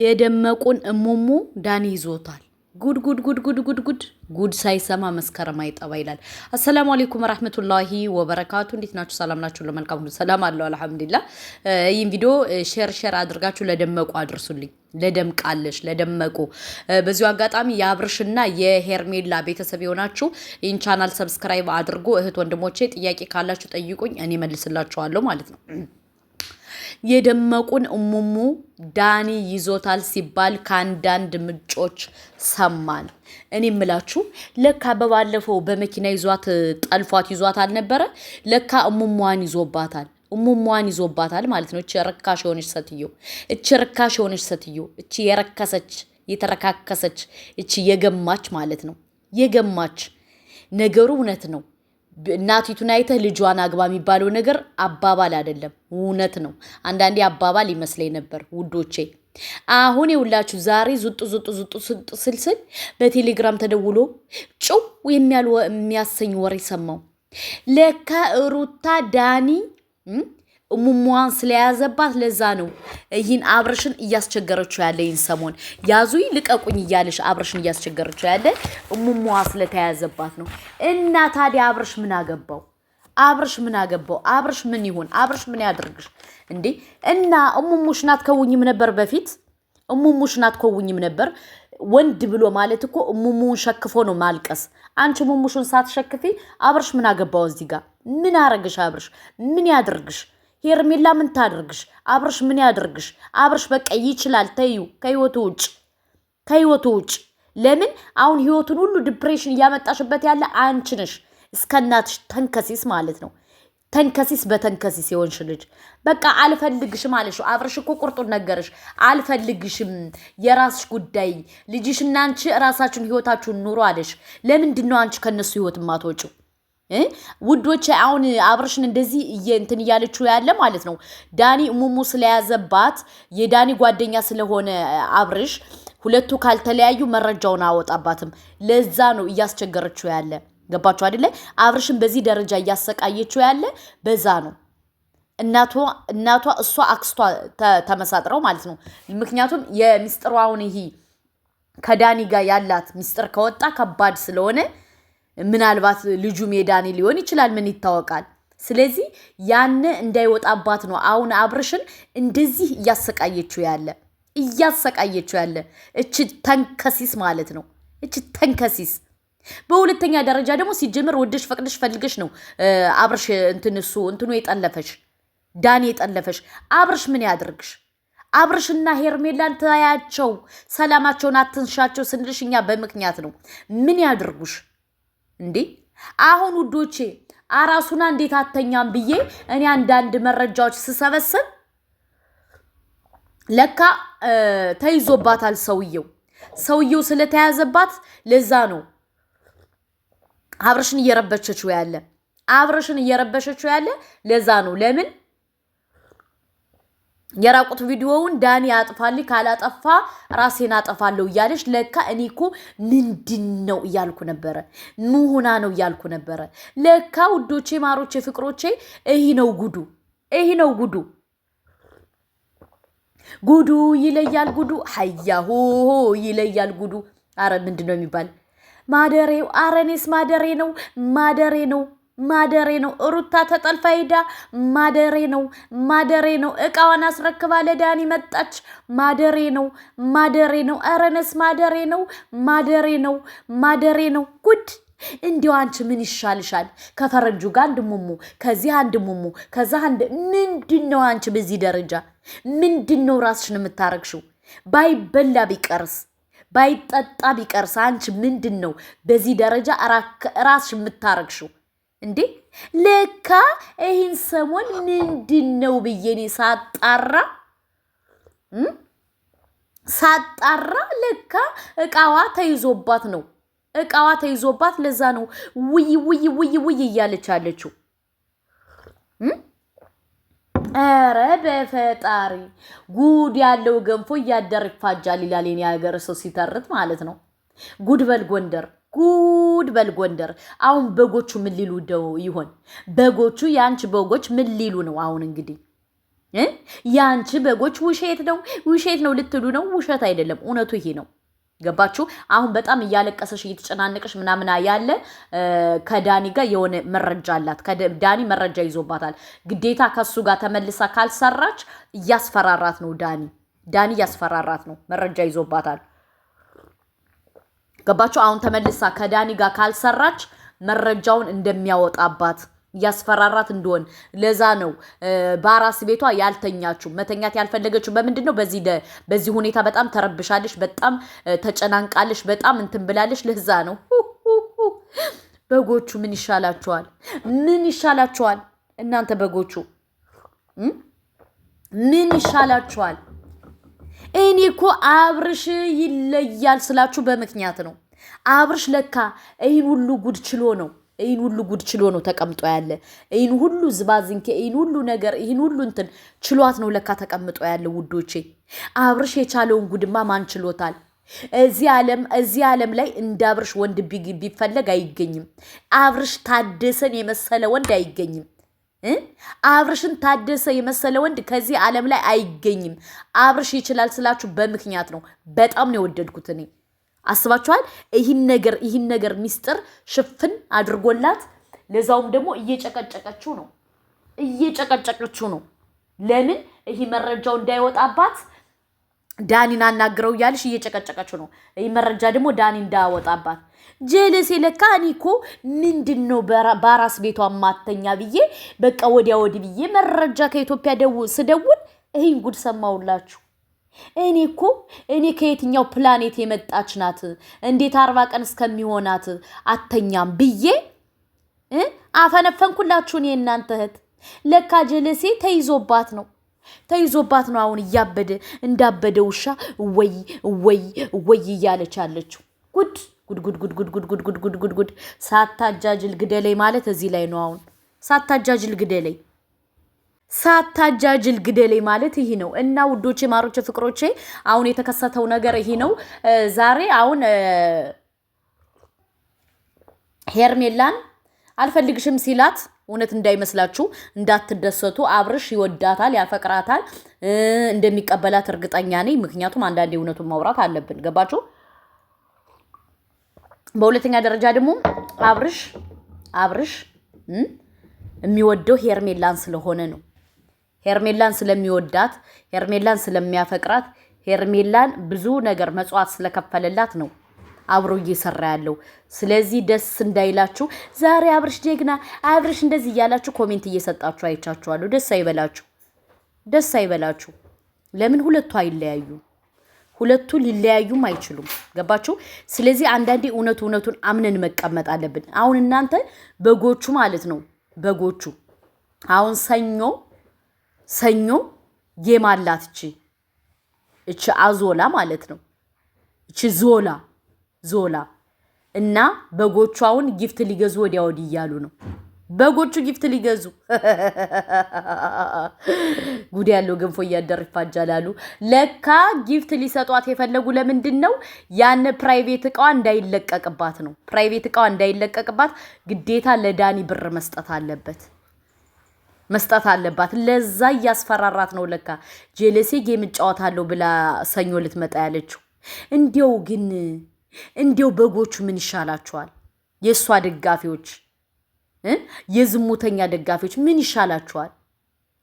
የደመቁን እሙሙ ዳኒ ይዞታል። ጉድ ጉድ ጉድ ጉድ ጉድ ጉድ ጉድ ሳይሰማ መስከረም አይጠባ ይላል። አሰላሙ አለይኩም ወራህመቱላሂ ወበረካቱ። እንዴት ናችሁ? ሰላም ናችሁ? ለመልካም ሁሉ ሰላም አለው አልሐምዱሊላህ። ይህን ቪዲዮ ሼር አድርጋችሁ ለደመቁ አድርሱልኝ። ለደምቃለሽ ለደመቁ። በዚሁ አጋጣሚ የአብርሽና የሄርሜላ ቤተሰብ የሆናችሁ ይህን ቻናል ሰብስክራይብ አድርጎ እህት ወንድሞቼ ጥያቄ ካላችሁ ጠይቁኝ፣ እኔ መልስላችኋለሁ ማለት ነው። የደመቁን እሙሙ ዳኒ ይዞታል ሲባል ከአንዳንድ ምንጮች ሰማን። እኔ ምላችሁ ለካ በባለፈው በመኪና ይዟት ጠልፏት ይዟት አልነበረ? ለካ እሙሟን ይዞባታል። እሙሟን ይዞባታል ማለት ነው። እቺ ርካሽ የሆነች ሴትዮ እቺ የረከሰች የተረካከሰች እቺ የገማች ማለት ነው። የገማች ነገሩ እውነት ነው። እናቲቱን አይተህ ልጇን አግባ የሚባለው ነገር አባባል አይደለም፣ እውነት ነው። አንዳንዴ አባባል ይመስለኝ ነበር ውዶቼ። አሁን የሁላችሁ ዛሬ ዙጡ ስልስል በቴሌግራም ተደውሎ ጭው የሚያሰኝ ወሬ ሰማው። ለካ ሩታ ዳኒ እሙሟን ስለያዘባት ለዛ ነው ይህን አብርሽን እያስቸገረችው ያለ። ይህን ሰሞን ያዙኝ ልቀቁኝ እያለሽ አብርሽን እያስቸገረችው ያለ እሙሟ ስለተያዘባት ነው። እና ታዲያ አብርሽ ምን አገባው? አብርሽ ምን ይሁን? አብርሽ ምን ያድርግሽ እንዴ? እና እሙሙሽ ናት ከውኝም ነበር በፊት እሙሙሽ ናት ከውኝም ነበር። ወንድ ብሎ ማለት እኮ እሙሙን ሸክፎ ነው ማልቀስ። አንቺ እሙሙሽን ሳትሸክፊ አብርሽ ምን አገባው? እዚህ ጋር ምን አረግሽ? አብርሽ ምን ያድርግሽ? ሄርሜላ ምን ታድርግሽ? አብርሽ ምን ያድርግሽ? አብርሽ በቃ ይችላል። ተዩ ከህይወቱ ውጭ። ለምን አሁን ህይወቱን ሁሉ ዲፕሬሽን እያመጣሽበት ያለ አንቺ ነሽ። እስከናትሽ ተንከሲስ ማለት ነው። ተንከሲስ በተንከሲስ የሆንሽ ልጅ በቃ አልፈልግሽም አለሽ። አብርሽ እኮ ቁርጡን ነገርሽ። አልፈልግሽም፣ የራስሽ ጉዳይ፣ ልጅሽና አንቺ ራሳችሁን ህይወታችሁን ኑሮ አለሽ። ለምንድን ነው አንቺ ከነሱ ህይወት ማትወጪው? ውዶቼ አሁን አብርሽን እንደዚህ እንትን እያለችው ያለ ማለት ነው። ዳኒ እሙሙ ስለያዘባት የዳኒ ጓደኛ ስለሆነ አብርሽ ሁለቱ ካልተለያዩ መረጃውን አወጣባትም። ለዛ ነው እያስቸገረችው ያለ። ገባችሁ አይደለ? አብርሽን በዚህ ደረጃ እያሰቃየችው ያለ በዛ ነው። እናቷ እሷ አክስቷ ተመሳጥረው ማለት ነው። ምክንያቱም የሚስጥሩ አሁን ይሄ ከዳኒ ጋር ያላት ሚስጥር ከወጣ ከባድ ስለሆነ ምናልባት ልጁም የዳኒ ሊሆን ይችላል፣ ምን ይታወቃል። ስለዚህ ያን እንዳይወጣባት ነው አሁን አብርሽን እንደዚህ እያሰቃየችው ያለ እቺ ተንከሲስ ማለት ነው። እቺ ተንከሲስ። በሁለተኛ ደረጃ ደግሞ ሲጀምር ወደሽ ፈቅደሽ ፈልገሽ ነው አብርሽ እንትኑ የጠለፈሽ ዳኒ የጠለፈሽ። አብርሽ ምን ያድርግሽ? አብርሽና ሄርሜላን ተያቸው፣ ሰላማቸውን አትንሻቸው ስንልሽ እኛ በምክንያት ነው። ምን ያድርጉሽ እንዴ? አሁን ውዶቼ አራሱና እንዴት አተኛም ብዬ እኔ አንዳንድ መረጃዎች ስሰበስብ ለካ ተይዞባታል ሰውየው ስለተያዘባት ለዛ ነው አብርሽን እየረበሸችው ያለ ለዛ ነው። ለምን የራቁት ቪዲዮውን ዳኒ ያጥፋልኝ ካላጠፋ ራሴን አጠፋለሁ እያለሽ ለካ እኔ እኮ ምንድነው እያልኩ ነበረ። ምሁና ነው እያልኩ ነበረ። ለካ ውዶቼ ማሮቼ ፍቅሮቼ ይሄ ነው ጉዱ ይለያል ጉዱ ሀያሁ ይለያል ጉዱ። አረ ምንድነው የሚባል ማደሬው? አረኔስ ማደሬ ነው። ሩታ ተጠልፋ ሄዳ ማደሬ ነው። እቃዋን አስረክባ ለዳኒ መጣች። ማደሬ ነው። አረነስ ማደሬ ነው። ጉድ! እንዲያው አንቺ ምን ይሻልሻል? ከፈረንጁ ጋር አንድ ሙሙ፣ ከዚህ አንድ ሙሙ፣ ከዛ አንድ ምንድነው? አንቺ በዚህ ደረጃ ምንድነው ራስሽን የምታረግሽው? ባይበላ ቢቀርስ ባይጠጣ ቢቀርስ አንቺ ምንድነው በዚህ ደረጃ ራስሽ የምታረግሽው? እንዴ ለካ ይህን ሰሞን ምንድነው ብዬኔ ሳጣራ ለካ እቃዋ ተይዞባት ለዛ ነው ውይ እያለች አለችው። ኧረ በፈጣሪ ጉድ ያለው ገንፎ እያደር ይፋጃል ይላል የኔ ሀገር ሰው ሲተርት ማለት ነው። ጉድ በል ጎንደር። አሁን በጎቹ ምን ሊሉ ይሆን? በጎቹ የአንቺ በጎች ምን ሊሉ ነው? አሁን እንግዲህ ያንቺ በጎች ውሸት ነው ልትሉ ነው? ውሸት አይደለም፣ እውነቱ ይሄ ነው። ገባችሁ? አሁን በጣም እያለቀሰሽ እየተጨናነቀሽ ምናምን ያለ ከዳኒ ጋር የሆነ መረጃ አላት። ዳኒ መረጃ ይዞባታል። ግዴታ ከሱ ጋር ተመልሳ ካልሰራች እያስፈራራት ነው። ዳኒ እያስፈራራት ነው። መረጃ ይዞባታል። ገባችሁ? አሁን ተመልሳ ከዳኒ ጋር ካልሰራች መረጃውን እንደሚያወጣባት እያስፈራራት እንደሆን ለዛ ነው በአራስ ቤቷ ያልተኛችሁ። መተኛት ያልፈለገችው በምንድን ነው? በዚህ ሁኔታ በጣም ተረብሻለሽ፣ በጣም ተጨናንቃለሽ፣ በጣም እንትን ብላለሽ። ለዛ ነው። በጎቹ ምን ይሻላችኋል? ምን ይሻላችኋል? እናንተ በጎቹ ምን ይሻላችኋል? እኔ እኮ አብርሽ ይለያል ስላችሁ በምክንያት ነው። አብርሽ ለካ ይህን ሁሉ ጉድ ችሎ ነው ተቀምጦ ያለ። ይህን ሁሉ ዝባዝንኬ፣ ይህን ሁሉ ነገር፣ ይህን ሁሉ እንትን ችሏት ነው ለካ ተቀምጦ ያለ። ውዶቼ አብርሽ የቻለውን ጉድማ ማን ችሎታል? እዚህ ዓለም ላይ እንደ አብርሽ ወንድ ቢፈለግ አይገኝም። አብርሽ ታደሰን የመሰለ ወንድ አይገኝም። አብርሽን ታደሰ የመሰለ ወንድ ከዚህ ዓለም ላይ አይገኝም። አብርሽ ይችላል ስላችሁ በምክንያት ነው። በጣም ነው የወደድኩት እኔ። አስባችኋል? ይህን ነገር ሚስጥር ሽፍን አድርጎላት፣ ለዛውም ደግሞ እየጨቀጨቀችው ነው። ለምን ይህ መረጃው እንዳይወጣባት ዳኒን አናግረው እያልሽ እየጨቀጨቀችው ነው። ይህ መረጃ ደግሞ ዳኒ እንዳያወጣባት ጀለሴ። ለካ እኔ እኮ ምንድን ነው በአራስ ቤቷ ማተኛ ብዬ በቃ ወዲያ ወዲህ ብዬ መረጃ ከኢትዮጵያ ስደውል ይህን ጉድ ሰማውላችሁ። እኔ ከየትኛው ፕላኔት የመጣች ናት? እንዴት 40 ቀን እስከሚሆናት አተኛም ብዬ አፈነፈንኩላችሁ። እኔ እናንተ እህት ለካ ጀለሴ ተይዞባት ነው። አሁን እያበደ እንዳበደ ውሻ ወይ እያለች አለችው። ጉድ ሳታጃጅል ግደለይ ማለት እዚህ ላይ ነው። አሁን ሳታጃጅል ግደለይ ማለት ይሄ ነው። እና ውዶቼ፣ ማሮቼ፣ ፍቅሮቼ አሁን የተከሰተው ነገር ይሄ ነው። ዛሬ አሁን ሄርሜላን አልፈልግሽም ሲላት እውነት እንዳይመስላችሁ፣ እንዳትደሰቱ። አብርሽ ይወዳታል፣ ያፈቅራታል፣ እንደሚቀበላት እርግጠኛ ነኝ። ምክንያቱም አንዳንዴ እውነቱን ማውራት አለብን። ገባችሁ? በሁለተኛ ደረጃ ደግሞ አብርሽ የሚወደው ሄርሜላን ስለሆነ ነው። ሄርሜላን ስለሚወዳት፣ ሄርሜላን ስለሚያፈቅራት፣ ሄርሜላን ብዙ ነገር መጽዋዕት ስለከፈለላት ነው አብሮ እየሰራ ያለው። ስለዚህ ደስ እንዳይላችሁ ዛሬ አብርሽ ጀግና፣ አብርሽ እንደዚህ እያላችሁ ኮሜንት እየሰጣችሁ አይቻችኋለሁ። ደስ አይበላችሁ። ለምን ሁለቱ አይለያዩ? ሁለቱ ሊለያዩም አይችሉም። ገባችሁ? ስለዚህ አንዳንዴ እውነቱን አምነን መቀመጥ አለብን። አሁን እናንተ በጎቹ ማለት ነው፣ በጎቹ አሁን ሰኞ የማላት እቺ አዞላ ማለት ነው፣ እቺ ዞላ እና በጎቹ አሁን ጊፍት ሊገዙ ወዲያ ወዲህ እያሉ ነው። በጎቹ ጊፍት ሊገዙ ጉድ ያለው ገንፎ እያደር ይፋጃላሉ። ለካ ጊፍት ሊሰጧት የፈለጉ ለምንድን ነው? ያን ፕራይቬት እቃዋ እንዳይለቀቅባት ነው። ፕራይቬት እቃዋ እንዳይለቀቅባት ግዴታ ለዳኒ ብር መስጠት አለባት። ለዛ እያስፈራራት ነው። ለካ ጄለሴ ጌም እጫወታለሁ ብላ ሰኞ ልትመጣ ያለችው። እንዲያው በጎቹ ምን ይሻላችኋል? የእሷ ደጋፊዎች፣ የዝሙተኛ ደጋፊዎች ምን ይሻላችኋል?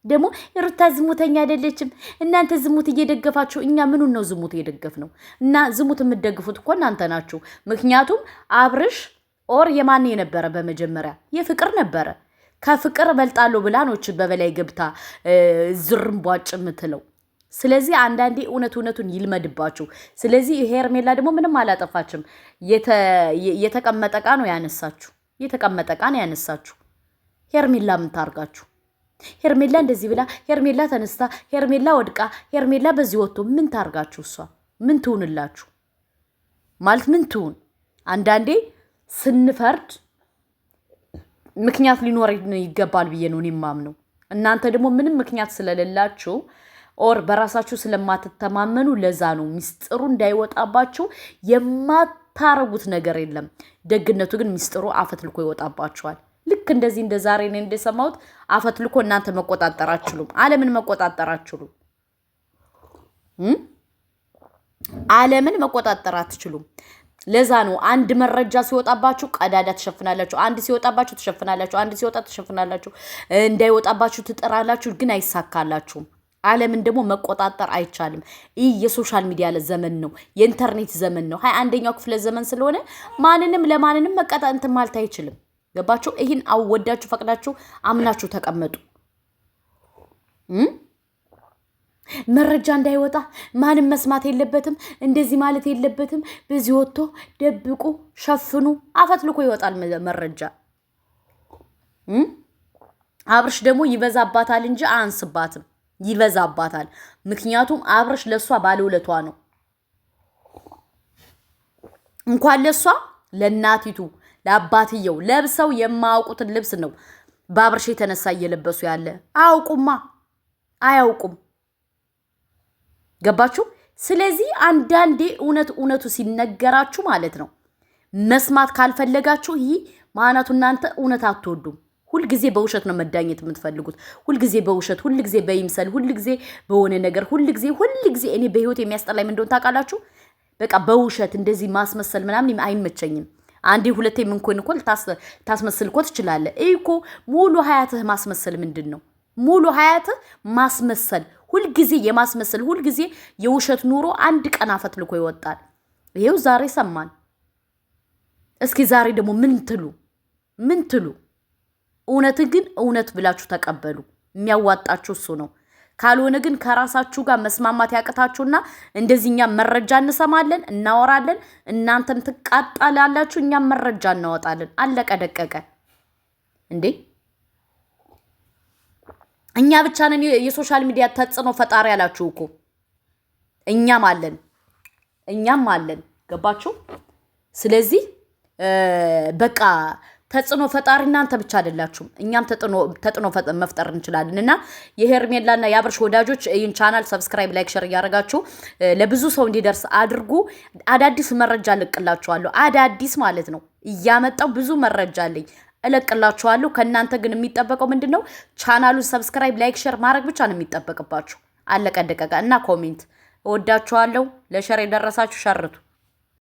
ደግሞ ሩታ ዝሙተኛ አይደለችም። እናንተ ዝሙት እየደገፋችሁ፣ እኛ ምኑን ነው ዝሙት እየደገፍ ነው? እና ዝሙት የምትደግፉት እኮ እናንተ ናችሁ። ምክንያቱም አብርሽ የማን የነበረ? በመጀመሪያ የፍቅር ነበረ። ከፍቅር እበልጣለሁ ብላ ነው በበላይ ገብታ ዝርምቧጭ የምትለው። ስለዚህ አንዳንዴ እውነቱን ይልመድባችሁ። ስለዚህ ሄርሜላ ደግሞ ምንም አላጠፋችም። የተቀመጠ ዕቃ ነው ያነሳችሁ። ሄርሜላ ምን ታርጋችሁ? ሄርሜላ እንደዚህ ብላ፣ ሄርሜላ ተነስታ፣ ሄርሜላ ወድቃ፣ ሄርሜላ በዚህ ወጥቶ ምን ታርጋችሁ? እሷ ምን ትሁንላችሁ? ማለት ምን ትሁን? አንዳንዴ ስንፈርድ ምክንያት ሊኖር ይገባል ብዬ ነው የማምነው። እናንተ ደግሞ ምንም ምክንያት ስለሌላችሁ በራሳችሁ ስለማትተማመኑ ለዛ ነው ሚስጥሩ እንዳይወጣባችሁ የማታረጉት ነገር የለም። ደግነቱ ግን ሚስጥሩ አፈትልኮ ይወጣባችኋል። ልክ እንደዚህ እንደ ዛሬ ነው እንደሰማሁት አፈትልኮ እናንተ መቆጣጠር አትችሉም። ዓለምን መቆጣጠር አትችሉም። ዓለምን መቆጣጠር አትችሉም። ለዛ ነው አንድ መረጃ ሲወጣባችሁ ቀዳዳ ትሸፍናላችሁ፣ አንድ ሲወጣባችሁ ትሸፍናላችሁ፣ አንድ ሲወጣ ትሸፍናላችሁ፣ እንዳይወጣባችሁ ትጥራላችሁ፣ ግን አይሳካላችሁም። ዓለምን ደግሞ መቆጣጠር አይቻልም። ይህ የሶሻል ሚዲያ ዘመን ነው፣ የኢንተርኔት ዘመን ነው። 21ኛው ክፍለ ዘመን ስለሆነ ማንንም ለማንንም መቀጣጠር ማለት አይችልም። ገባችሁ? ይህን አወዳችሁ ፈቅዳችሁ አምናችሁ ተቀመጡ። መረጃ እንዳይወጣ ማንም መስማት የለበትም፣ እንደዚህ ማለት የለበትም። በዚህ ወጥቶ ደብቁ፣ ሸፍኑ፣ አፈትልኮ ይወጣል መረጃ። አብርሽ ደግሞ ይበዛባታል እንጂ አንስባትም፣ ይበዛባታል። ምክንያቱም አብርሽ ለሷ ባለውለቷ ነው። እንኳን ለሷ ለናቲቱ ለአባትየው ለብሰው የማያውቁትን ልብስ ነው በአብርሽ የተነሳ እየለበሱ ያለ። አያውቁም። ገባችሁ? ስለዚህ አንዳንዴ እውነቱ ሲነገራችሁ ማለት ነው መስማት ካልፈለጋችሁ ይህ ማናቱ እናንተ እውነት አትወዱም። ሁልጊዜ በውሸት ነው መዳኘት የምትፈልጉት። ሁልጊዜ በውሸት፣ ሁልጊዜ በይምሰል፣ ሁልጊዜ በሆነ ነገር፣ ሁልጊዜ እኔ በህይወት የሚያስጠላኝ ምን እንደሆነ ታውቃላችሁ? በቃ በውሸት እንደዚህ ማስመሰል ምናምን አይመቸኝም። አንዴ ሁለቴ ምንኮን እኮ ታስመስል እኮ ትችላለህ። እኮ ሙሉ ሀያትህ ማስመሰል ምንድን ነው? ሙሉ ሀያትህ ማስመሰል፣ ሁልጊዜ የማስመሰል፣ ሁልጊዜ የውሸት ኑሮ አንድ ቀን አፈትልኮ ይወጣል። ይሄው ዛሬ ሰማን። እስኪ ዛሬ ደግሞ ምን ትሉ? እውነትን ግን እውነት ብላችሁ ተቀበሉ። የሚያዋጣችሁ እሱ ነው። ካልሆነ ግን ከራሳችሁ ጋር መስማማት ያቅታችሁና እንደዚህኛ መረጃ እንሰማለን፣ እናወራለን፣ እናንተም ትቃጣላላችሁ፣ እኛም መረጃ እናወጣለን። አለቀ ደቀቀ እንዴ! እኛ ብቻ ነን የሶሻል ሚዲያ ተጽዕኖ ፈጣሪ ያላችሁ እኮ። እኛም አለን። ገባችሁ? ስለዚህ በቃ ተጽዕኖ ፈጣሪ እናንተ ብቻ አይደላችሁም። እኛም ተጽዕኖ መፍጠር እንችላለን። እና የሄርሜላና የአብርሽ ወዳጆች ይህን ቻናል ሰብስክራይብ፣ ላይክ፣ ሼር እያደረጋችሁ ለብዙ ሰው እንዲደርስ አድርጉ። አዳዲስ መረጃ እለቅላችኋለሁ። አዳዲስ ማለት ነው እያመጣው ብዙ መረጃ አለኝ እለቅላችኋለሁ። ከእናንተ ግን የሚጠበቀው ምንድነው? ቻናሉን ሰብስክራይብ፣ ላይክ፣ ሼር ማድረግ ብቻ ነው የሚጠበቅባችሁ። አለቀ ደቀቀ። እና ኮሜንት። እወዳችኋለሁ። ለሸር የደረሳችሁ ሸርቱ።